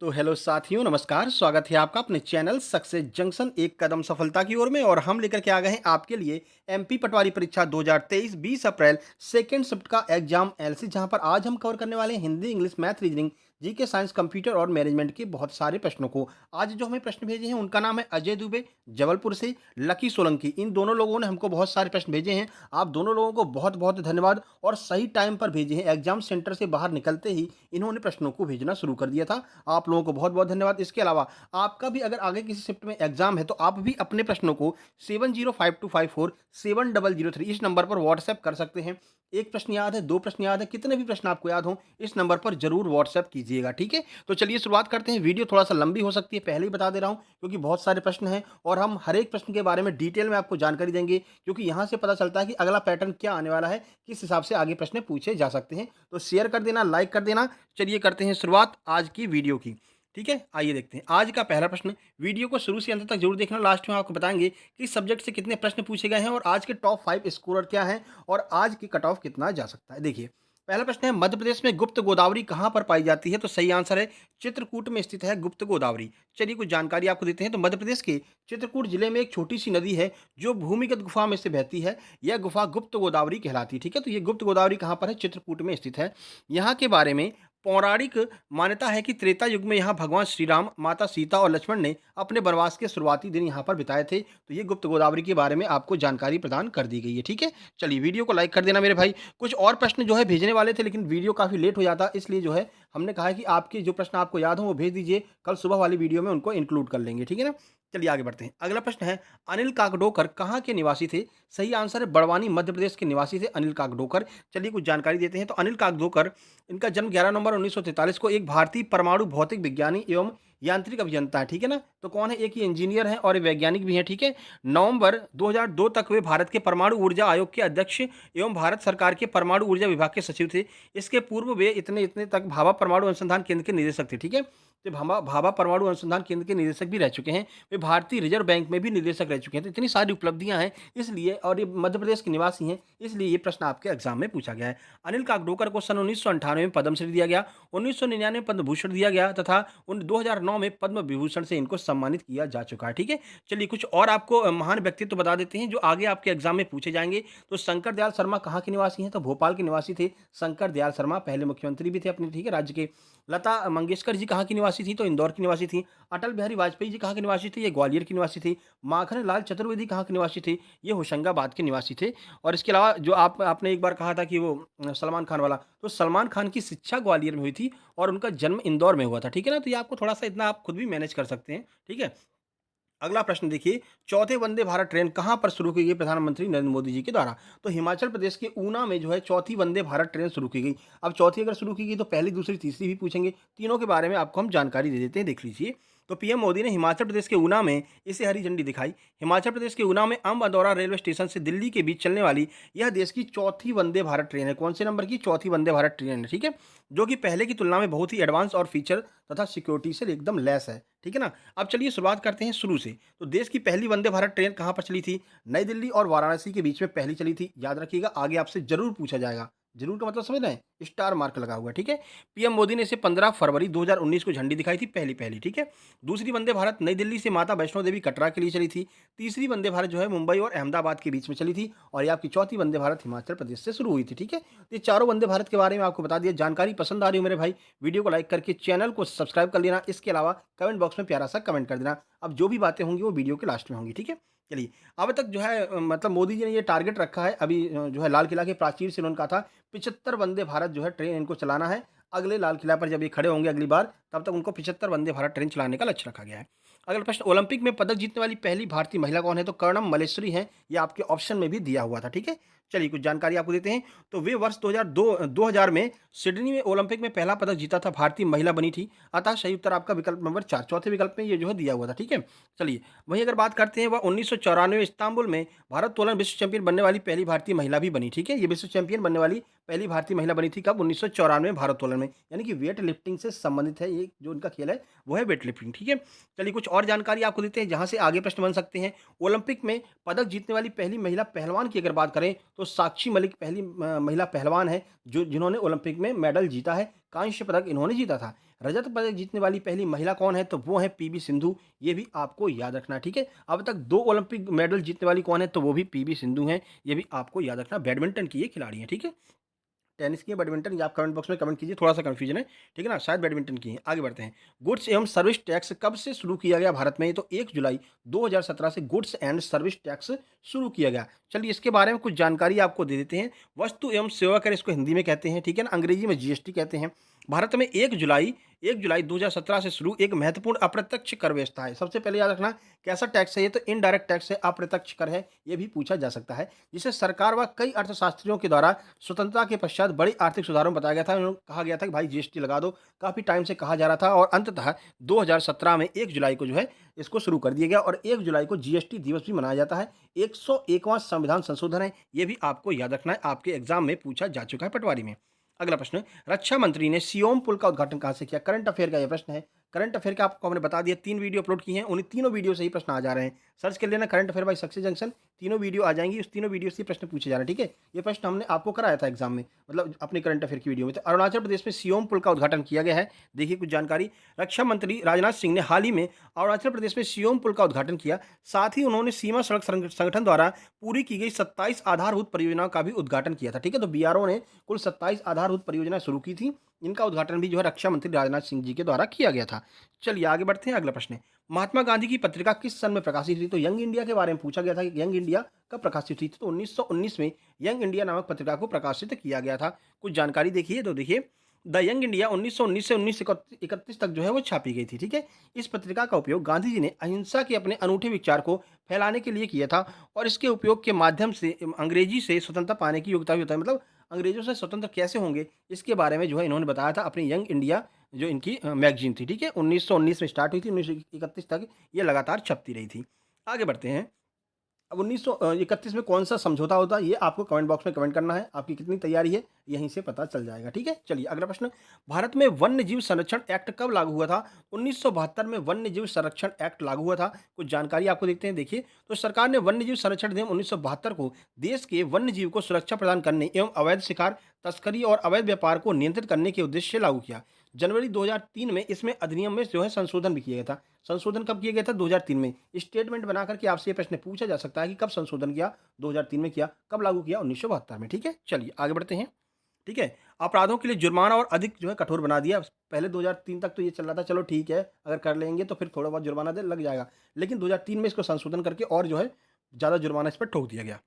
तो हेलो साथियों, नमस्कार। स्वागत है आपका अपने चैनल सक्सेस जंक्शन एक कदम सफलता की ओर में। और हम लेकर के आ गए हैं आपके लिए एमपी पटवारी परीक्षा 2023 20 अप्रैल सेकेंड शिफ्ट का एग्जाम एलसी, जहां पर आज हम कवर करने वाले हैं Hindi, English, math, reasoning, GK, science, computer और मैनेजमेंट के बहुत सारे प्रश्नों को। आज जो हमें प्रश्न भेजे हैं उनका नाम है अजय दुबे, जबलपुर से, लकी सोलंकी। इन दोनों लोगों ने हमको बहुत सारे प्रश्न भेजे हैं। आप दोनों लोगों को बहुत बहुत धन्यवाद। और सही टाइम पर भेजे हैं, एग्जाम सेंटर से बाहर निकलते ही इन्होंने प्रश्नों को भेजना शुरू कर दिया था। आप लोगों को बहुत-बहुत धन्यवाद। इसके अलावा आपका भी अगर आगे किसी शिफ्ट में एग्ज़ाम है, तो आप भी अपने प्रश्नों को 705254 7003 इस नंबर पर व्हाट्सएप कर सकते हैं। 1 प्रश्न याद है, 2 प्रश्न याद है, कितने भी प्रश्न आपको याद हों, इस नंबर पर ज़रूर व्हाट्सएप कीजिएगा, ठीक है? तो चलिए शुरुआत करते हैं। वीडियो थोड़ा-सा लंबी हो सकती है, पहले ही बता दे रहा हूँ, क्योंकि बहुत सारे प्रश्न हैं और हम हर एक प्रश्न के बारे में डिटेल में आपको जानकारी देंगे, क्योंकि यहाँ से पता चलता है कि अगला पैटर्न क्या आने वाला है, किस हिसाब से आगे प्रश्न पूछे जा सकते हैं। तो शेयर कर देना, लाइक कर देना। चलिए करते हैं शुरुआत आज की वीडियो की। ठीक है? आइए देखते हैं। आज का पहला प्रश्न, वीडियो को शुरू से अंत तक ज़रूर देखना, लास्ट में आपको बताएँगे कि इस सब्जेक्ट से कितने प्रश्न पूछे गए हैं और आज के टॉप 5 स्कोरर क्या हैं और आज की कट ऑफ कितना जा सकता है। देखिए, पहला प्रश्न है, मध्य प्रदेश में गुप्त गोदावरी कहाँ पर पाई जाती है? तो सही आंसर है चित्रकूट में स्थित है गुप्त गोदावरी। चलिए कुछ जानकारी आपको देते हैं। तो मध्य प्रदेश के चित्रकूट जिले में एक छोटी-सी नदी है जो भूमिगत गुफा में से बहती है। यह गुफा गुप्त गोदावरी कहलाती है। ठीक है? तो ये गुप्त गोदावरी कहाँ पर है? चित्रकूट में स्थित है। यहाँ के बारे में पौराणिक मान्यता है कि त्रेता युग में यहाँ भगवान श्री राम, माता सीता और लक्ष्मण ने अपने वनवास के शुरुआती दिन यहाँ पर बिताए थे। तो ये गुप्त गोदावरी के बारे में आपको जानकारी प्रदान कर दी गई है, ठीक है? चलिए वीडियो को लाइक कर देना मेरे भाई। कुछ और प्रश्न जो है भेजने वाले थे, लेकिन वीडियो काफ़ी लेट हो जाता, इसलिए जो है हमने कहा है कि आपके जो प्रश्न आपको याद हो वो भेज दीजिए, कल सुबह वाली वीडियो में उनको इंक्लूड कर लेंगे, ठीक है ना? चलिए आगे बढ़ते हैं। अगला प्रश्न है, अनिल काकडोकर कहाँ के निवासी थे? सही आंसर है बड़वानी, मध्य प्रदेश के निवासी थे अनिल काकडोकर। चलिए कुछ जानकारी देते हैं। तो अनिल काकडोकर, इनका जन्म 11 नवंबर 1943 को, एक भारतीय परमाणु भौतिक विज्ञानी एवं यांत्रिक अभियंता है, ठीक है ना? तो कौन है? एक ही इंजीनियर हैं और वैज्ञानिक भी हैं, ठीक है? नवंबर 2002 तक वे भारत के परमाणु ऊर्जा आयोग के अध्यक्ष एवं भारत सरकार के परमाणु ऊर्जा विभाग के सचिव थे। इसके पूर्व वे इतने तक भाभा परमाणु अनुसंधान केंद्र के निदेशक थे, ठीक है? तो भाभा भाभा परमाणु अनुसंधान केंद्र के निदेशक भी रह चुके हैं। वे भारतीय रिजर्व बैंक में भी निदेशक रह चुके हैं। तो इतनी सारी उपलब्धियां हैं, इसलिए, और ये मध्य प्रदेश के निवासी हैं, इसलिए ये प्रश्न आपके एग्जाम में पूछा गया है। अनिल काकडोकर को सन 1998 में पद्मश्री दिया गया, 1999 में पद्म भूषण दिया गया तथा 2009 में पद्म विभूषण से इनको सम्मानित किया जा चुका है, ठीक है? चलिए कुछ और आपको महान व्यक्तित्व बता देते हैं जो आगे आपके एग्जाम में पूछे जाएंगे। तो शंकर दयाल शर्मा कहाँ के निवासी हैं? तो भोपाल के निवासी थे शंकर दयाल शर्मा, पहले मुख्यमंत्री भी थे अपने, ठीक है, राज्य के। लता मंगेशकर जी कहाँ की निवासी थी? तो इंदौर की निवासी थी। अटल बिहारी वाजपेयी जी कहाँ के निवासी थे? ये ग्वालियर की निवासी थी। माखन लाल चतुर्वेदी कहाँ के निवासी थे? ये होशंगाबाद के निवासी थे। और इसके अलावा जो आपने एक बार कहा था कि वो सलमान खान वाला, तो सलमान खान की शिक्षा ग्वालियर में हुई थी और उनका जन्म इंदौर में हुआ था, ठीक है ना? तो ये आपको थोड़ा-सा इतना आप खुद भी मैनेज कर सकते हैं, ठीक है? अगला प्रश्न देखिए, चौथे वंदे भारत ट्रेन कहाँ पर शुरू की गई प्रधानमंत्री नरेंद्र मोदी जी के द्वारा? तो हिमाचल प्रदेश के ऊना में जो है चौथी वंदे भारत ट्रेन शुरू की गई। अब चौथी अगर शुरू की गई तो पहली, दूसरी, तीसरी भी पूछेंगे। तीनों के बारे में आपको हम जानकारी दे देते हैं, देख लीजिए। तो पीएम मोदी ने हिमाचल प्रदेश के ऊना में इसे हरी झंडी दिखाई। हिमाचल प्रदेश के ऊना में अंब अंदौरा रेलवे स्टेशन से दिल्ली के बीच चलने वाली यह देश की चौथी वंदे भारत ट्रेन है। कौन से नंबर की? चौथी वंदे भारत ट्रेन है, ठीक है? जो कि पहले की तुलना में बहुत ही एडवांस और फीचर तथा सिक्योरिटी से एकदम लैस है, ठीक है ना? अब चलिए शुरुआत करते हैं शुरू से। तो देश की पहली वंदे भारत ट्रेन कहाँ पर चली थी? नई दिल्ली और वाराणसी के बीच में पहली चली थी। याद रखिएगा, आगे आपसे ज़रूर पूछा जाएगा। ज़रूर का मतलब समझ रहे हैं? स्टार मार्क लगा हुआ है, ठीक है? पीएम मोदी ने इसे 15 फरवरी 2019 को झंडी दिखाई थी, पहली-पहली, ठीक है? दूसरी वंदे भारत नई दिल्ली से माता वैष्णो देवी कटरा के लिए चली थी। तीसरी वंदे भारत जो है मुंबई और अहमदाबाद के बीच में चली थी और ये आपकी चौथी वंदे भारत हिमाचल प्रदेश से शुरू हुई थी, ठीक है? तो ये चारों वंदे भारत के बारे में आपको बता दिया। जानकारी पसंद आ रही हो मेरे भाई, वीडियो को लाइक करके चैनल को सब्सक्राइब कर लेना। इसके अलावा कमेंट बॉक्स में प्यारा-सा कमेंट कर देना। अब जो भी बातें होंगी वो वीडियो के लास्ट में होंगी, ठीक है? चलिए, अब तक जो है मतलब मोदी जी ने ये टारगेट रखा है अभी, जो है लाल किला के प्राचीर से उन्होंने कहा था 75 वंदे भारत जो है ट्रेन इनको चलाना है। अगले लाल किला पर जब ये खड़े होंगे अगली बार, तब तक उनको 75 वंदे भारत ट्रेन चलाने का लक्ष्य रखा गया है। अगला प्रश्न, ओलंपिक में पदक जीतने वाली पहली भारतीय महिला कौन है? तो कर्णम मल्लेश्वरी हैं, ये आपके ऑप्शन में भी दिया हुआ था, ठीक है? चलिए कुछ जानकारी आपको देते हैं। तो वे वर्ष 2000 में सिडनी में ओलंपिक में पहला पदक जीता था, भारतीय महिला बनी थी। अतः सही उत्तर आपका विकल्प नंबर 4, चौथे विकल्प में ये जो है दिया हुआ था, ठीक है? चलिए, वहीं अगर बात करते हैं, वह 1994 में इस्तांबुल में भारोत्तोलन विश्व चैंपियन बनने वाली पहली भारतीय महिला भी बनी, ठीक है? ये विश्व चैंपियन बनने वाली पहली भारतीय महिला बनी थी कब? 1994 में भारोत्तोलन में, यानी कि वेट लिफ्टिंग से संबंधित है ये जो इनका खेल है, वो है वेट लिफ्टिंग, ठीक है? चलिए कुछ और जानकारी आपको देते हैं जहाँ से आगे प्रश्न बन सकते हैं। ओलंपिक में पदक जीतने वाली पहली महिला पहलवान की अगर बात करें तो साक्षी मलिक पहली महिला पहलवान है जो जिन्होंने ओलंपिक में मेडल जीता है, कांस्य पदक इन्होंने जीता था। रजत पदक जीतने वाली पहली महिला कौन है? तो वो है पीवी सिंधु, ये भी आपको याद रखना है, ठीक है? अब तक 2 ओलंपिक मेडल जीतने वाली कौन है? तो वो भी पीवी सिंधु हैं, ये भी आपको याद रखना। बैडमिंटन की ये खिलाड़ी हैं, ठीक है? टेनिस की है, बैडमिंटन ये आप कमेंट बॉक्स में कमेंट कीजिए, थोड़ा-सा कन्फ्यूजन है, ठीक है ना? शायद बैडमिंटन की है। आगे बढ़ते हैं। गुड्स एवं सर्विस टैक्स कब से शुरू किया गया भारत में? तो 1 जुलाई 2017 से गुड्स एंड सर्विस टैक्स शुरू किया गया। चलिए इसके बारे में कुछ जानकारी आपको दे देते हैं। वस्तु एवं सेवा कर इसको हिंदी में कहते हैं, ठीक है ना? अंग्रेजी में जीएसटी कहते हैं। भारत में 1 जुलाई 2017 से शुरू एक महत्वपूर्ण अप्रत्यक्ष कर व्यवस्था है। सबसे पहले याद रखना कैसा टैक्स है ये? तो इनडायरेक्ट टैक्स है, अप्रत्यक्ष कर है, ये भी पूछा जा सकता है। जिसे सरकार व कई अर्थशास्त्रियों के द्वारा स्वतंत्रता के पश्चात बड़ी आर्थिक सुधारों में बताया गया था। कहा गया था कि भाई जीएसटी लगा दो, काफ़ी टाइम से कहा जा रहा था और अंततः 2017 में 1 जुलाई को जो है इसको शुरू कर दिया गया और 1 जुलाई को जीएसटी दिवस भी मनाया जाता है। 101वां संविधान संशोधन है, ये भी आपको याद रखना है, आपके एग्जाम में पूछा जा चुका है पटवारी में। अगला प्रश्न, रक्षा मंत्री ने सियोम पुल का उद्घाटन कहाँ से किया? करंट अफेयर का यह प्रश्न है। करंट अफेयर का आपको हमने बता दिया, 3 वीडियो अपलोड की हैं, उन्हीं तीनों वीडियो से ही प्रश्न आ जा रहे हैं। सर्च कर लेना current affair by success junction, तीनों वीडियो आ जाएंगी, उस तीनों वीडियो से प्रश्न पूछे जा रहे हैं, ठीक है? ये प्रश्न हमने आपको कराया था एग्जाम में, मतलब अपने करंट अफेयर की वीडियो में। तो अरुणाचल प्रदेश में सियोम पुल का उद्घाटन किया गया है। देखिए कुछ जानकारी, रक्षा मंत्री राजनाथ सिंह ने हाल ही में अरुणाचल प्रदेश में सियोम पुल का उद्घाटन किया। साथ ही उन्होंने सीमा सड़क संगठन द्वारा पूरी की गई 27 आधारभूत परियोजनाओं का भी उद्घाटन किया था, ठीक है? तो बीआरओ ने कुल 27 आधारभूत परियोजनाएं शुरू की थी, इनका उद्घाटन भी जो है रक्षा मंत्री राजनाथ सिंह जी के द्वारा किया गया था। चलिए आगे बढ़ते हैं, अगला प्रश्न है, महात्मा गांधी की पत्रिका किस सन में प्रकाशित हुई? तो यंग इंडिया के बारे में पूछा गया था कि यंग इंडिया कब प्रकाशित हुई थी? तो 1919 में यंग इंडिया नामक पत्रिका को प्रकाशित किया गया था। कुछ जानकारी देखिए, तो देखिए द यंग इंडिया 1919 से 1931 तक जो है वो छापी गई थी, ठीक है? इस पत्रिका का उपयोग गांधी जी ने अहिंसा के अपने अनूठे विचार को फैलाने के लिए किया था और इसके उपयोग के माध्यम से अंग्रेजी से स्वतंत्रता पाने की योग्यता भी होता है, मतलब अंग्रेजों से स्वतंत्र कैसे होंगे इसके बारे में जो है इन्होंने बताया था अपनी यंग इंडिया जो इनकी मैगजीन थी, ठीक है? 1919 में स्टार्ट हुई थी, 1931 तक ये लगातार छपती रही थी। आगे बढ़ते हैं। अब 1931 में कौन-सा समझौता होता है, ये आपको कमेंट बॉक्स में कमेंट करना है। आपकी कितनी तैयारी है, यहीं से पता चल जाएगा, ठीक है? चलिए अगला प्रश्न, भारत में वन्यजीव संरक्षण एक्ट कब लागू हुआ था? 1972 में वन्यजीव संरक्षण एक्ट लागू हुआ था। कुछ जानकारी आपको देखते हैं, देखिए। तो सरकार ने वन्यजीव संरक्षण अधिनियम 1972 को देश के वन्यजीव को सुरक्षा प्रदान करने एवं अवैध शिकार, तस्करी और अवैध व्यापार को नियंत्रित करने के उद्देश्य से लागू किया। जनवरी 2003 में इसमें अधिनियम में जो है संशोधन भी किया गया था। संशोधन कब किया गया था? 2003 में। स्टेटमेंट बना करके आपसे ये प्रश्न पूछा जा सकता है कि कब संशोधन किया? 2003 में किया। कब लागू किया? 1972 में, ठीक है? चलिए आगे बढ़ते हैं, ठीक है? अपराधों के लिए जुर्माना और अधिक जो है कठोर बना दिया। पहले 2003 तक तो ये चल रहा था, चलो ठीक है, अगर कर लेंगे तो फिर थोड़ा बहुत जुर्माना दे लग जाएगा। लेकिन 2003 में इसको संशोधन करके और जो है ज़्यादा जुर्माना इस पर ठोक दिया गया।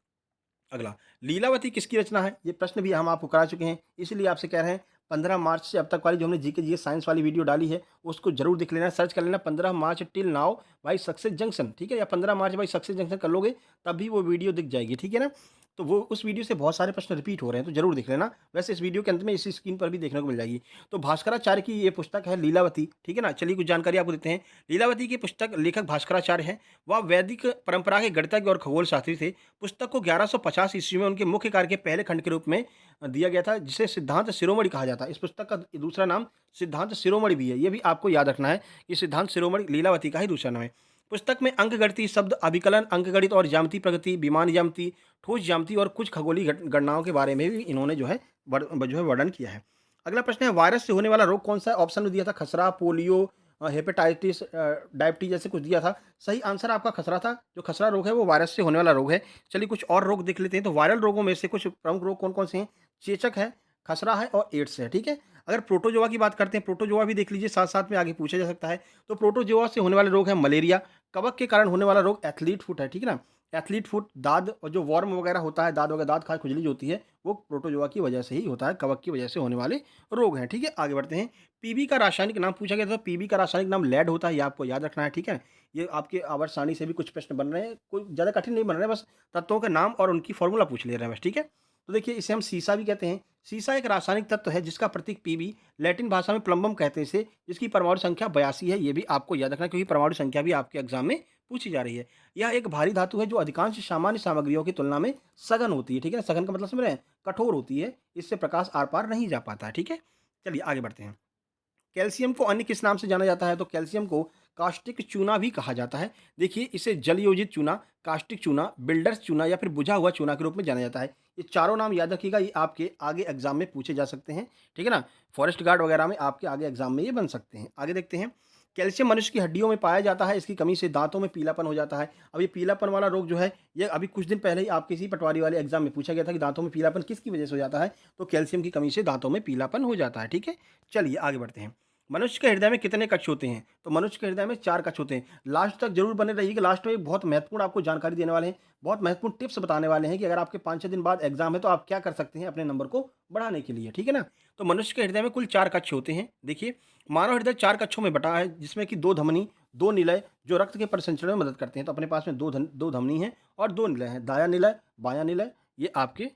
अगला, लीलावती किसकी रचना है? ये प्रश्न भी हम आपको करा चुके हैं, इसीलिए आपसे कह रहे हैं 15 मार्च से अब तक वाली जो हमने जीके जीएस साइंस वाली वीडियो डाली है, उसको जरूर देख लेना, सर्च कर लेना 15 March till now by Success Junction, ठीक है? या 15 मार्च बाई सक्सेस जंक्शन कर लोगे तब भी वो वीडियो दिख जाएगी, ठीक है ना? तो वो उस वीडियो से बहुत सारे प्रश्न रिपीट हो रहे हैं, तो जरूर देख लेना। वैसे इस वीडियो के अंत में इसी स्क्रीन पर भी देखने को मिल जाएगी। तो भास्कराचार्य की ये पुस्तक है लीलावती, ठीक है ना? चलिए कुछ जानकारी आपको देते हैं। लीलावती की पुस्तक लेखक भास्कराचार्य हैं। वह वैदिक परंपरा के गणितज्ञ और खगोल शास्त्री थे। पुस्तक को 1150 ईस्वी में उनके मुख्य कार्य के पहले खंड के रूप में दिया गया था, जिसे सिद्धांत शिरोमणि कहा जाता है। इस पुस्तक का दूसरा नाम सिद्धांत शिरोमणि भी है, ये भी आपको याद रखना है कि सिद्धांत शिरोमणि लीलावती का ही दूसरा नाम है। पुस्तक में अंकगणितीय शब्द, अभिकलन, अंकगणित और ज्यामिति प्रगति, विमान ज्यामिति, ठोस ज्यामिति और कुछ खगोलीय गणनाओं के बारे में भी इन्होंने जो है वर्णन किया है। अगला प्रश्न है, वायरस से होने वाला रोग कौन सा है? ऑप्शन में दिया था खसरा, पोलियो, हेपेटाइटिस, डायबिटीज जैसे कुछ दिया था। सही आंसर आपका खसरा था। जो खसरा रोग है वो वायरस से होने वाला रोग है। चलिए कुछ और रोग देख लेते हैं। तो वायरल रोगों में से कुछ प्रमुख रोग कौन कौन से हैं? चेचक है, खसरा है और एड्स है, ठीक है? अगर प्रोटोजोआ की बात करते हैं, प्रोटोजोआ भी देख लीजिए, साथ साथ में आगे पूछा जा सकता है। तो प्रोटोजोआ से होने वाले रोग है मलेरिया, कवक के कारण होने वाला रोग एथलीट फुट है, ठीक है ना? एथलीट फुट, दाद और जो वर्म वगैरह होता है, दाद वगैरह, दाद खाए खुजली जो होती है, वो प्रोटोजोआ की वजह से ही होता है, कवक की वजह से होने वाले रोग हैं, ठीक है? आगे बढ़ते हैं। पीबी का रासायनिक नाम पूछा गया था। पीबी का रासायनिक नाम लेड होता है, ये आपको याद रखना है, ठीक है? ये आपके आवर्त सारणी से भी कुछ प्रश्न बन रहे हैं, कोई ज़्यादा कठिन नहीं बन रहे हैं, बस तत्वों के नाम और उनकी फॉर्मूला पूछ ले रहे हैं बस, ठीक है? तो देखिए इसे हम सीसा भी कहते हैं। सीसा एक रासायनिक तत्व है जिसका प्रतीक पीबी, लैटिन भाषा में प्लम्बम कहते हैं इसे, जिसकी परमाणु संख्या 82 है। ये भी आपको याद रखना क्योंकि परमाणु संख्या भी आपके एग्जाम में पूछी जा रही है। यह एक भारी धातु है जो अधिकांश सामान्य सामग्रियों की तुलना में सघन होती है, ठीक है ना? सघन का मतलब समझ रहे हैं? कठोर होती है, इससे प्रकाश आर पार नहीं जा पाता है, ठीक है? चलिए आगे बढ़ते हैं। कैल्शियम को अन्य किस नाम से जाना जाता है? तो कैल्शियम को कास्टिक चूना भी कहा जाता है। देखिए इसे जल योजित चूना, कास्टिक चूना, बिल्डर्स चूना या फिर बुझा हुआ चूना के रूप में जाना जाता है। ये चारों नाम याद रखिएगा, ये आपके आगे एग्जाम में पूछे जा सकते हैं, ठीक है ना? फॉरेस्ट गार्ड वगैरह में आपके आगे एग्जाम में ये बन सकते हैं। आगे देखते हैं, कैल्शियम मनुष्य की हड्डियों में पाया जाता है, इसकी कमी से दांतों में पीलापन हो जाता है। अब ये पीलापन वाला रोग जो है, ये अभी कुछ दिन पहले ही आपके इसी पटवारी वाले एग्जाम में पूछा गया था कि दांतों में पीलापन किसकी वजह से हो जाता है, तो कैल्शियम की कमी से दांतों में पीलापन हो जाता है, ठीक है? चलिए आगे बढ़ते हैं। मनुष्य के हृदय में कितने कक्ष होते हैं? तो मनुष्य के हृदय में 4 कक्ष होते हैं। लास्ट तक जरूर बने रहिए कि लास्ट में एक बहुत महत्वपूर्ण आपको जानकारी देने वाले हैं, बहुत महत्वपूर्ण टिप्स बताने वाले हैं कि अगर आपके 5-6 दिन बाद एग्जाम है तो आप क्या कर सकते हैं अपने नंबर को बढ़ाने के लिए, ठीक है ना? तो मनुष्य के हृदय में कुल 4 कक्ष होते हैं। देखिए, मानव हृदय 4 कक्षों में बटा है, जिसमें कि 2 धमनी, 2 निलय जो रक्त के परिसंचरण में मदद करते हैं। तो अपने पास में 2 धमनी हैं और 2 निलय हैं, दायां निलय, बायां निलय, ये आपके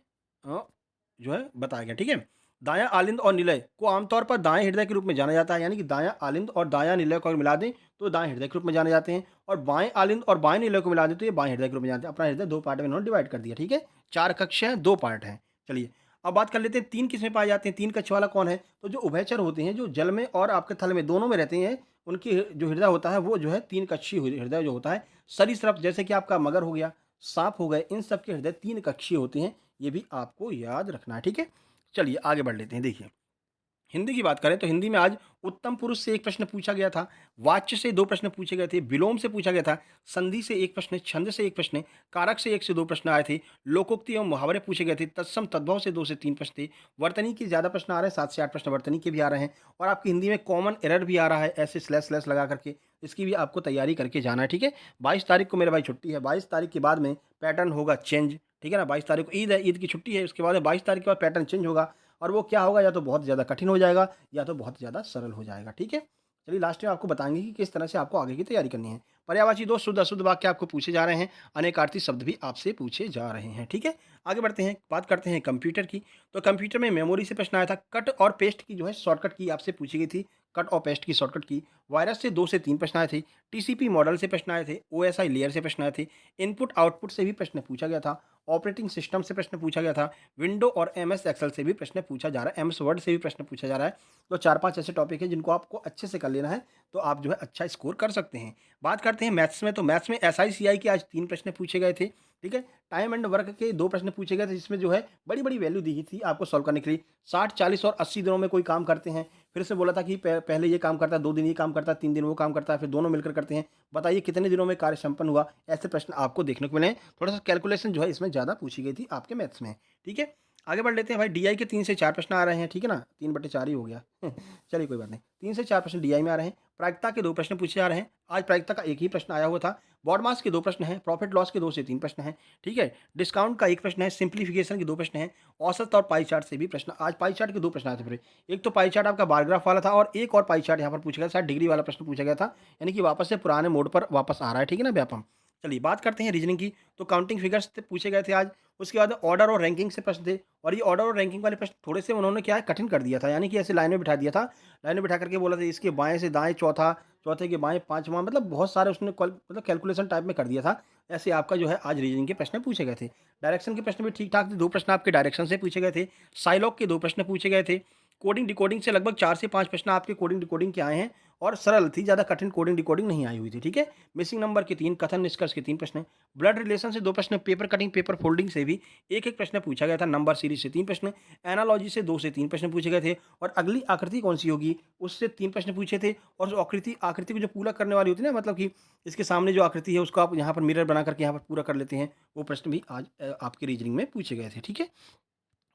जो है बताया गया, ठीक है? दायां आलिंद और निलय को आमतौर पर दाएं हृदय के रूप में जाना जाता है, यानी कि दायां आलिंद और दायां निलय को अगर मिला दें तो दाएं हृदय के रूप में जाने जाते हैं, और बाएं आलिंद और बाएं निलय को मिला दें तो ये बाएं हृदय के रूप में जानते हैं। अपना हृदय 2 पार्ट में इन्होंने डिवाइड कर दिया, ठीक है? 4 कक्ष हैं, 2 पार्ट हैं। चलिए, अब बात कर लेते हैं 3 किसमें पाए जाते हैं, 3 कक्ष वाला कौन है? तो जो उभयचर होते हैं, जो जल में और आपके थल में दोनों में रहते हैं, उनकी जो हृदय होता है वो जो है 3 कक्षीय हृदय जो होता है। सरीसृप जैसे कि आपका मगर हो गया, साँप हो गए, इन सब के हृदय 3 कक्षीय होते हैं। ये भी आपको याद रखना है, ठीक है? चलिए आगे बढ़ लेते हैं। देखिए, हिंदी की बात करें तो हिंदी में आज उत्तम पुरुष से एक प्रश्न पूछा गया था, वाच्य से 2 प्रश्न पूछे गए थे, विलोम से पूछा गया था, संधि से 1 प्रश्न, छंद से 1 प्रश्न, कारक से 1 से 2 प्रश्न आए थे, लोकोक्ति एवं मुहावरे पूछे गए थे, तत्सम तद्भव से 2 से 3 प्रश्न थे, वर्तनी के ज़्यादा प्रश्न आ रहे हैं, 7 से 8 प्रश्न वर्तनी के भी आ रहे हैं, और आपकी हिंदी में कॉमन एरर भी आ रहा है, ऐसे स्लैश लगा करके, इसकी भी आपको तैयारी करके जाना है, ठीक है? 22 तारीख को मेरे भाई छुट्टी है, 22 तारीख के बाद में पैटर्न होगा चेंज, ठीक है ना? 22 तारीख को ईद है, ईद की छुट्टी है, उसके बाद 22 तारीख के बाद पैटर्न चेंज होगा, और वो क्या होगा, या तो बहुत ज़्यादा कठिन हो जाएगा या तो बहुत ज़्यादा सरल हो जाएगा, ठीक है? चलिए लास्ट में आपको बताएँगे कि किस तरह से आपको आगे की तैयारी करनी है। पर्यायवाची दोष, शुद्ध अशुद्ध वाक्य आपको पूछे जा रहे हैं, अनेकार्थी शब्द भी आपसे पूछे जा रहे हैं, ठीक है? आगे बढ़ते हैं, बात करते हैं कंप्यूटर की। तो कंप्यूटर में मेमोरी से प्रश्न आया था, कट और पेस्ट की जो है शॉर्टकट की आपसे पूछी गई थी, कट और पेस्ट की शॉर्टकट की। वायरस से 2 से 3 प्रश्न आए थे, टीसीपी मॉडल से प्रश्न आए थे, ओएसआई लेयर से प्रश्न आए थे, इनपुट आउटपुट से भी प्रश्न पूछा गया था, ऑपरेटिंग सिस्टम से प्रश्न पूछा गया था, विंडो और एमएस एक्सेल से भी प्रश्न पूछा जा रहा है, एमएस वर्ड से भी प्रश्न पूछा जा रहा है। तो 4-5 ऐसे टॉपिक हैं जिनको आपको अच्छे से कर लेना है, तो आप जो है अच्छा स्कोर कर सकते हैं। बात करते हैं मैथ्स में, तो मैथ्स में एसआई-सीआई के आज 3 प्रश्न पूछे गए थे, ठीक है? टाइम एंड वर्क के 2 प्रश्न पूछे गए थे, जिसमें जो है बड़ी-बड़ी वैल्यू दी गई थी आपको सॉल्व करने के लिए। 60, 40 और 80 दिनों में कोई काम करते हैं, फिर से बोला था कि पहले ये काम करता है, 2 दिन ये काम करता है, 3 दिन वो काम करता है, फिर दोनों मिलकर करते हैं। बताइए कितने दिनों में कार्य संपन्न हुआ? ऐसे प्रश्न आपको देखने को मिले हैं। थोड़ा-सा कैलकुलेशन जो है इसमें ज़्यादा पूछी गई थी आपके मैथ्स में, ठीक है? आगे बढ़ लेते हैं भाई, डीआई के 3 से 4 प्रश्न आ रहे हैं, ठीक है ना? 3/4 ही हो गया। चलिए कोई बात नहीं। 3 से 4 प्रश्न डीआई में आ रहे हैं। प्रायिकता के 2 प्रश्न पूछे जा रहे हैं। आज प्रायिकता का 1 ही प्रश्न आया हुआ था। बॉड मास के 2 प्रश्न हैं, प्रॉफिट लॉस के 2 से 3 प्रश्न हैं, ठीक है? डिस्काउंट का 1 प्रश्न है, सिम्प्लिफिकेशन के 2 प्रश्न हैं, औसत और पाई चार्ट से भी प्रश्न, आज पाई चार्ट के 2 प्रश्न आए थे फिर। एक तो पाई चार्ट आपका बार ग्राफ वाला था, और एक और पाई चार्ट यहाँ पर पूछा गया, शायद डिग्री वाला प्रश्न पूछा गया था, यानी कि वापस से पुराने मोड पर वापस आ रहा है, ठीक है ना व्यापम? चलिए बात करते हैं रीजनिंग की। तो काउंटिंग फिगर्स से पूछे गए थे आज। उसके बाद ऑर्डर और रैंकिंग से प्रश्न थे, और ये ऑर्डर और रैंकिंग वाले प्रश्न थोड़े से उन्होंने क्या है कठिन कर दिया था, यानी कि ऐसे लाइन में बिठा दिया था। लाइन में बिठा करके बोला था इसके बाएँ से दाएँ चौथा, चौथे के बाएँ पाँचवाँ, मतलब बहुत सारे उसने मतलब कैलकुलेशन टाइप में कर दिया था। ऐसे आपका जो है आज रीजनिंग के प्रश्न पूछे गए थे। डायरेक्शन के प्रश्न भी ठीक-ठाक थे, 2 प्रश्न आपके डायरेक्शन से पूछे गए थे। साइलॉग के 2 प्रश्न पूछे गए थे। कोडिंग डिकोडिंग से लगभग 4 से 5 प्रश्न आपके कोडिंग डिकोडिंग के आए हैं, और सरल थी, ज़्यादा कठिन कोडिंग डिकोडिंग नहीं आई हुई थी, ठीक है? मिसिंग नंबर के 3, कथन निष्कर्ष के 3 प्रश्न, ब्लड रिलेशन से 2 प्रश्न, पेपर कटिंग, पेपर फोल्डिंग से भी 1-1 प्रश्न पूछा गया था, नंबर सीरीज से 3 प्रश्न, एनालॉजी से 2 से 3 प्रश्न पूछे गए थे, और अगली आकृति कौन-सी होगी उससे 3 प्रश्न पूछे थे, और जो आकृति को जो पूरा करने वाली होती है ना, मतलब कि इसके सामने जो आकृति है उसको आप यहाँ पर मिरर बना करके यहाँ पर पूरा कर लेते हैं, वो प्रश्न भी आज आपके रीजनिंग में पूछे गए थे, ठीक है?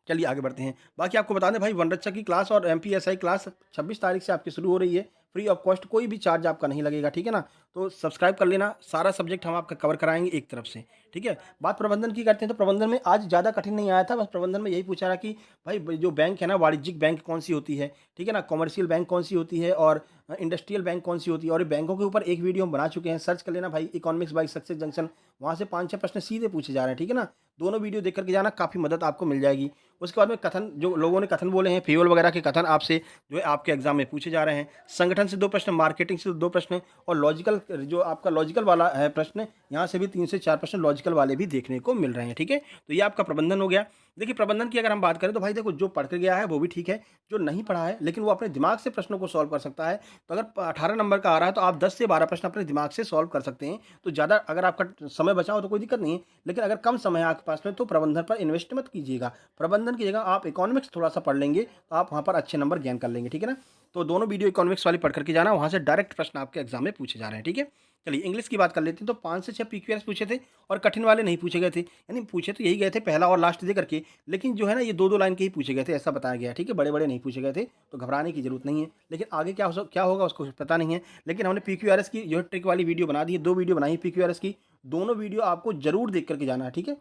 चलिए आगे बढ़ते हैं। बाकी आपको बता दें भाई, वनरक्षक की क्लास और एमपीएसआई क्लास 26 तारीख से आपकी शुरू हो रही है। फ्री ऑफ कॉस्ट, कोई भी चार्ज आपका नहीं लगेगा, ठीक है ना? तो सब्सक्राइब कर लेना, सारा सब्जेक्ट हम आपका कवर कराएँगे एक तरफ से, ठीक है? बात प्रबंधन की करते हैं, तो प्रबंधन में आज ज़्यादा कठिन नहीं आया था, बस प्रबंधन में यही पूछा रहा कि भाई जो बैंक है ना, वाणिज्यिक बैंक कौन-सी होती है, ठीक है ना? कमर्शियल बैंक कौन-सी होती है, और इंडस्ट्रियल बैंक कौन-सी होती है, और ये बैंकों के ऊपर एक वीडियो हम बना चुके हैं, सर्च कर लेना भाई, इकोनॉमिक्स बाय सक्सेस जंक्शन, वहाँ से 5-6 प्रश्न सीधे पूछे जा रहे हैं, ठीक है ना? दोनों वीडियो देख कर के जाना, काफ़ी मदद आपको मिल जाएगी। उसके बाद में कथन, जो लोगों ने कथन बोले हैं, फ्यूल वगैरह के कथन आपसे जो है आपके एग्जाम में पूछे जा रहे हैं। संगठन से 2 प्रश्न, मार्केटिंग से 2 प्रश्न, और लॉजिकल, जो आपका लॉजिकल वाला है प्रश्न, यहाँ से भी 3 से 4 प्रश्न लॉजिकल वाले भी देखने को मिल रहे हैं, ठीक है? तो ये आपका प्रबंधन हो गया। देखिए प्रबंधन की अगर हम बात करें तो भाई देखो जो पढ़ के गया है वो भी ठीक है, जो नहीं पढ़ा है लेकिन वो अपने दिमाग से प्रश्नों को सॉल्व कर सकता है, तो अगर 18 नंबर का आ रहा है तो आप 10 से 12 प्रश्न अपने दिमाग से सॉल्व कर सकते हैं। तो ज़्यादा अगर आपका समय बचा हो तो कोई दिक्कत नहीं है, लेकिन अगर कम समय है आपके पास में तो प्रबंधन पर इन्वेस्ट मत कीजिएगा। प्रबंधन की जगह आप इकोनॉमिक्स थोड़ा-सा पढ़ लेंगे, तो आप वहाँ पर अच्छे नंबर गेन कर लेंगे, ठीक है ना? तो दोनों वीडियो इकोनॉमिक्स वाली पढ़ कर के जाना, वहाँ से डायरेक्ट प्रश्न आपके एग्ज़ाम में पूछे जा रहे हैं, ठीक है? चलिए इंग्लिश की बात कर लेते हैं, तो 5 से 6 पीक्यूआरएस पूछे थे और कठिन वाले नहीं पूछे गए थे। यानी पूछे तो यही गए थे पहला और लास्ट दे करके, लेकिन जो है ना ये 2-2 लाइन के ही पूछे गए थे, ऐसा बताया गया है, ठीक है? बड़े-बड़े नहीं पूछे गए थे, तो घबराने की ज़रूरत नहीं है। लेकिन आगे क्या होगा उसको कुछ पता नहीं है। लेकिन हमने पीक्यूआरएस की जो है ट्रिक वाली वीडियो बना दी है, 2 वीडियो बनाई है पीक्यूआरएस की, दोनों वीडियो आपको ज़रूर देख कर के जाना है, ठीक है?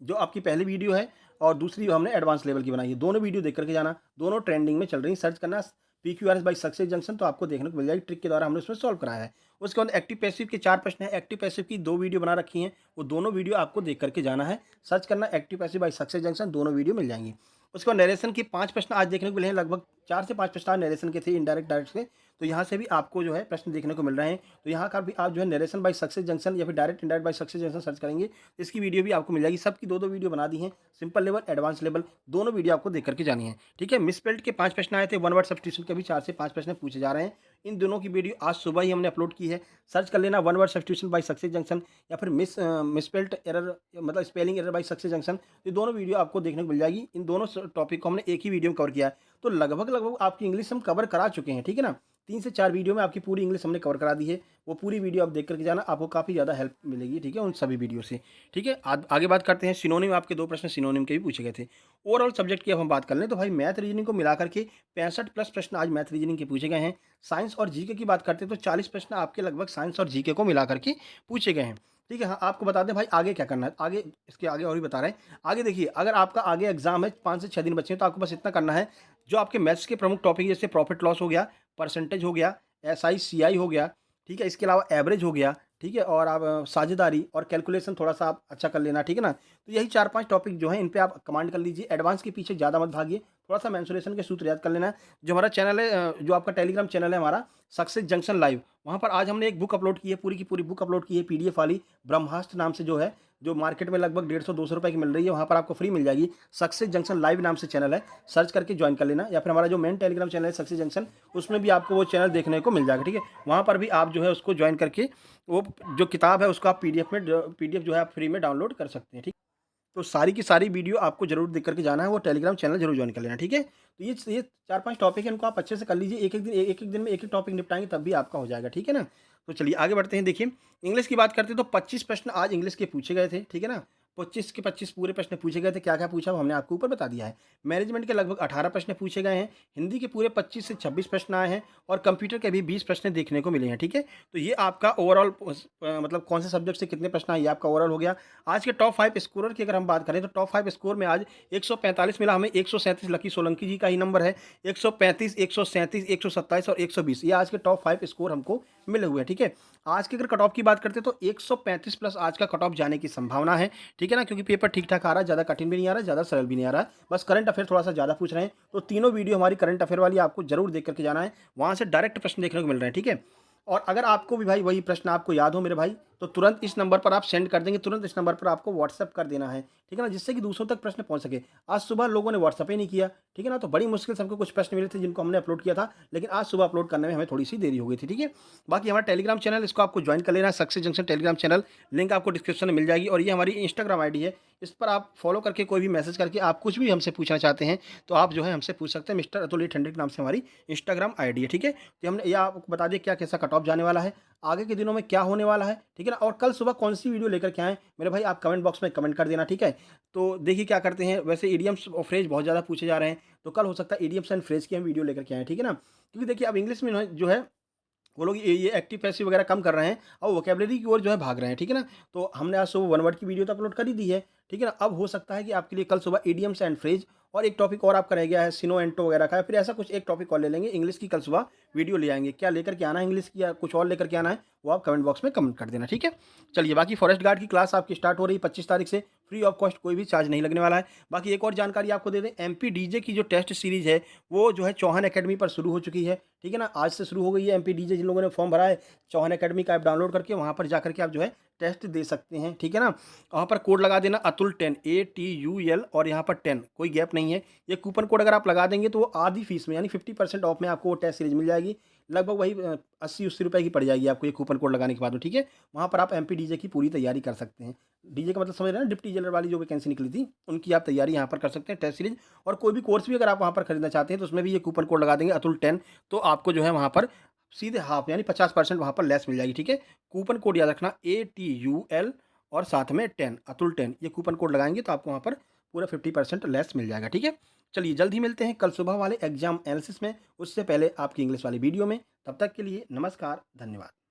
जो आपकी पहली वीडियो है और दूसरी हमने एडवांस लेवल की बनाई है, दोनों वीडियो देख कर के जाना, दोनों ट्रेंडिंग में चल रही हैं, सर्च करना पीक्यूआरएस बाय सक्सेस जंक्शन तो आपको देखने को मिल जाएगी, ट्रिक के द्वारा हमने उसमें सॉल्व कराया है। उसके बाद एक्टिव पैसिव के 4 प्रश्न हैं, एक्टिव पैसिव की 2 वीडियो बना रखी हैं, वो दोनों वीडियो आपको देख कर के जाना है, सर्च करना active passive by success junction, दोनों वीडियो मिल जाएँगी। उसके बाद नरेशन के 5 प्रश्न आज देखने को मिले हैं, लगभग 4 से 5 प्रश्न आज नरेशन के थे, इनडायरेक्ट डायरेक्ट से, तो यहाँ से भी आपको जो है प्रश्न देखने को मिल रहे हैं। तो यहाँ का भी आप जो है नरेशन बाय सक्सेस जंक्शन या फिर direct indirect by success junction search करेंगे, तो इसकी वीडियो भी आपको मिल जाएगी। सबकी 2-2 वीडियो बना दी हैं, सिंपल लेवल, एडवांस लेवल, दोनों वीडियो आपको देख कर के जानी है, ठीक है? मिसस्पेल्ड के 5 प्रश्न आए थे, वन वर्ड सब्स्टिट्यूशन के भी 4 से 5 प्रश्न पूछे जा रहे हैं। इन दोनों की वीडियो आज सुबह ही हमने अपलोड की है, सर्च कर लेना one word substitution by success junction या फिर मिसस्पेल्ड एरर मतलब spelling error by success junction, ये दोनों वीडियो आपको देखने को मिल जाएगी। इन दोनों टॉपिक को हमने एक ही वीडियो में कवर किया है, तो लगभग आपकी इंग्लिश हम कवर करा चुके हैं, ठीक है ना? 3 से 4 वीडियो में आपकी पूरी इंग्लिश हमने कवर करा दी है। वो पूरी वीडियो आप देख कर के जाना, आपको काफ़ी ज़्यादा हेल्प मिलेगी, ठीक है? उन सभी वीडियो से, ठीक है? आगे बात करते हैं सिनोनिम, आपके 2 प्रश्न सिनोनिम के भी पूछे गए थे। ओवरऑल सब्जेक्ट की अब हम बात कर लें तो भाई मैथ रीजनिंग को मिलाकर के 65 प्लस प्रश्न आज मैथ रीजनिंग के पूछे गए हैं। साइंस और जीके की बात करते हैं तो 40 प्रश्न आपके लगभग साइंस और जीके को मिला कर के पूछे गए हैं। ठीक है? हाँ, आपको बता दें भाई आगे क्या करना है, आगे इसके आगे और भी बता रहे हैं। आगे देखिए अगर आपका आगे एग्ज़ाम है 5 से 6 दिन बचे हैं तो आपको बस इतना करना है, जो आपके मैथ्स के प्रमुख टॉपिक जैसे प्रॉफिट लॉस हो गया, परसेंटेज हो गया, एसआई, सीआई हो गया, ठीक है? इसके अलावा एवरेज हो गया, ठीक है? और आप साझेदारी और कैलकुलेशन थोड़ा-सा आप अच्छा कर लेना, ठीक है ना? तो यही 4-5 टॉपिक जो हैं इन पे आप कमांड कर लीजिए, एडवांस के पीछे ज़्यादा मत भागिए, थोड़ा-सा मेंसुरेशन के सूत्र याद कर लेना है। जो हमारा चैनल है जो आपका टेलीग्राम चैनल है हमारा सक्सेस जंक्शन लाइव, वहाँ पर आज हमने एक बुक अपलोड की है, पूरी की पूरी बुक अपलोड की है पीडीएफ वाली, ब्रह्मास्त्र नाम से जो है, जो मार्केट में लगभग 150-200 रुपए की मिल रही है, वहाँ पर आपको फ्री मिल जाएगी। सक्सेस जंक्शन लाइव नाम से चैनल है, सर्च करके जॉइन कर लेना या फिर हमारा जो मेन टेलीग्राम चैनल है सक्सेस जंक्शन, उसमें भी आपको वो चैनल देखने को मिल जाएगा, ठीक है? वहाँ पर भी आप जो है उसको जॉइन करके वो जो किताब है उसको आप पीडीएफ जो है आप फ्री में डाउनलोड कर सकते हैं, ठीक? तो सारी की सारी वीडियो आपको ज़रूर देख कर के जाना है, वो टेलीग्राम चैनल ज़रूर जॉइन कर लेना, ठीक है? तो ये 4-5 टॉपिक हैं, इनको आप अच्छे से कर लीजिए, एक-एक दिन में एक-एक टॉपिक निपटाएँगे तब भी आपका हो जाएगा, ठीक है ना? तो चलिए आगे बढ़ते हैं, देखिए इंग्लिश की बात करते हैं तो 25 प्रश्न आज इंग्लिश के पूछे गए थे, ठीक है ना? 25 के 25 पूरे प्रश्न पूछे गए थे, क्या-क्या पूछा वो हमने आपको ऊपर बता दिया है। मैनेजमेंट के लगभग 18 प्रश्न पूछे गए हैं, हिंदी के पूरे 25 से 26 प्रश्न आए हैं और कंप्यूटर के भी 20 प्रश्न देखने को मिले हैं, ठीक है? तो ये आपका ओवरऑल मतलब कौन से सब्जेक्ट से कितने प्रश्न आए ये आपका ओवरऑल हो गया। आज के टॉप 5 स्कोरर की अगर हम बात करें तो टॉप 5 स्कोर में आज 145 मिला हमें, 137 लकी सोलंकी जी का ही नंबर है, 135, 137, 127 और 120 ये आज के टॉप 5 स्कोर हमको मिले हुए हैं, ठीक है? आज की अगर कट ऑफ की बात करते हैं तो 135 प्लस आज का कट ऑफ जाने की संभावना है, ठीक है ना? क्योंकि पेपर ठीक-ठाक आ रहा है, ज़्यादा कठिन भी नहीं आ रहा है, ज़्यादा सरल भी नहीं आ रहा है, बस करंट अफेयर थोड़ा-सा ज़्यादा पूछ रहे हैं, तो तीनों वीडियो हमारी करंट अफेयर वाली आपको ज़रूर देख कर के जाना है, वहाँ से डायरेक्ट प्रश्न देखने को मिल रहे हैं, ठीक है? और अगर आपको भी भाई वही प्रश्न आपको याद हो मेरे भाई, तो तुरंत इस नंबर पर आप सेंड कर देंगे, तुरंत इस नंबर पर आपको व्हाट्सएप कर देना है, ठीक है ना? जिससे कि दूसरों तक प्रश्न पहुँच सके। आज सुबह लोगों ने व्हाट्सएप ही नहीं किया, ठीक है ना? तो बड़ी मुश्किल से हमको कुछ प्रश्न मिले थे जिनको हमने अपलोड किया था, लेकिन आज सुबह अपलोड करने में हमें थोड़ी-सी देरी हो गई थी, ठीक है? बाकी हमारा टेलीग्राम चैनल इसको आपको जॉइन कर लेना है, success junction Telegram channel, link आपको डिस्क्रिप्शन में मिल जाएगी और ये हमारी इंस्टाग्राम आईडी है, इस पर आप फॉलो करके कोई भी मैसेज करके आप कुछ भी हमसे पूछना चाहते हैं, तो आप जो है हमसे पूछ सकते हैं। मिस्टर अतुल 800 नाम से हमारी इंस्टाग्राम आईडी है, ठीक है? तो हमने ये आपको बता दिया क्या कैसा कट ऑफ जाने वाला है, आगे के दिनों में क्या होने वाला है, ठीक है ना? और कल सुबह कौन-सी वीडियो लेकर के आएँ, मेरे भाई आप कमेंट बॉक्स में कमेंट कर देना, ठीक है? तो देखिए क्या करते हैं, वैसे इडियम्स और फ्रेज बहुत ज़्यादा पूछे जा रहे हैं, तो कल हो सकता है इडियम्स एंड फ्रेज की हम वीडियो लेकर के आएँ, ठीक है ना? क्योंकि देखिए अब इंग्लिश में जो है वो लोग ये एक्टिव पैसिव वगैरह कम कर रहे हैं और वोकैब्युलरी की ओर जो है भाग रहे हैं, ठीक है ना? तो हमने आज सुबह वन वर्ड की वीडियो तो अपलोड कर ही दी है, ठीक है ना? अब हो सकता है कि आपके लिए कल सुबह इडियम्स एंड फ्रेज और एक टॉपिक और आपका रह गया है सिनो एंटो वगैरह का, फिर ऐसा कुछ एक टॉपिक और ले लेंगे इंग्लिश की, कल सुबह वीडियो ले आएँगे। क्या लेकर के आना है इंग्लिश की या कुछ और लेकर के आना है, वो आप कमेंट बॉक्स में कमेंट कर देना, ठीक है? चलिए बाकी फॉरेस्ट गार्ड की क्लास आपकी स्टार्ट हो रही है 25 तारीख से, फ्री ऑफ कॉस्ट, कोई भी चार्ज नहीं लगने वाला है। बाकी एक और जानकारी आपको दे दें, एमपी डीजे की जो टेस्ट सीरीज़ है, वो जो है चौहान अकेडमी पर शुरू हो चुकी है, ठीक है ना? आज से शुरू हो गई है एमपी डीजे, जिन लोगों ने फॉर्म भरा है, चौहान अकेडमी का ऐप डाउनलोड करके वहाँ पर जाकर के आप जो है टेस्ट दे सकते हैं, ठीक है ना। वहाँ पर कोड लगा देना अतुल 10 ATUL और यहाँ पर 10 कोई गैप नहीं है। ये कूपन कोड अगर आप लगा देंगे तो वो आधी फीस में यानी 50% ऑफ में आपको वो टेस्ट सीरीज मिल जाएगी। लगभग वही 80-80 रुपए की पड़ जाएगी आपको ये कूपन कोड लगाने के बाद में, ठीक है। वहाँ पर आप एमपी डीजे की पूरी तैयारी कर सकते हैं। डीजे का मतलब समझ रहे हैं ना, डिप्टी जेलर वाली जो वैकेंसी निकली थी, उनकी आप तैयारी यहाँ पर कर सकते हैं टेस्ट सीरीज। और कोई भी कोर्स भी अगर आप वहाँ पर खरीदना चाहते हैं तो उसमें भी ये कूपन कोड लगा देंगे अतुल 10, तो आपको जो है वहाँ पर सीधे हाफ यानी 50% वहाँ पर लेस मिल जाएगी, ठीक है। कूपन कोड याद रखना ATUL और साथ में 10 अतुल 10, ये कूपन कोड लगाएंगे तो आपको वहाँ पर पूरा 50% लेस मिल जाएगा, ठीक है। चलिए जल्द ही मिलते हैं कल सुबह वाले एग्जाम एनालिसिस में, उससे पहले आपकी इंग्लिश वाली वीडियो में। तब तक के लिए नमस्कार, धन्यवाद।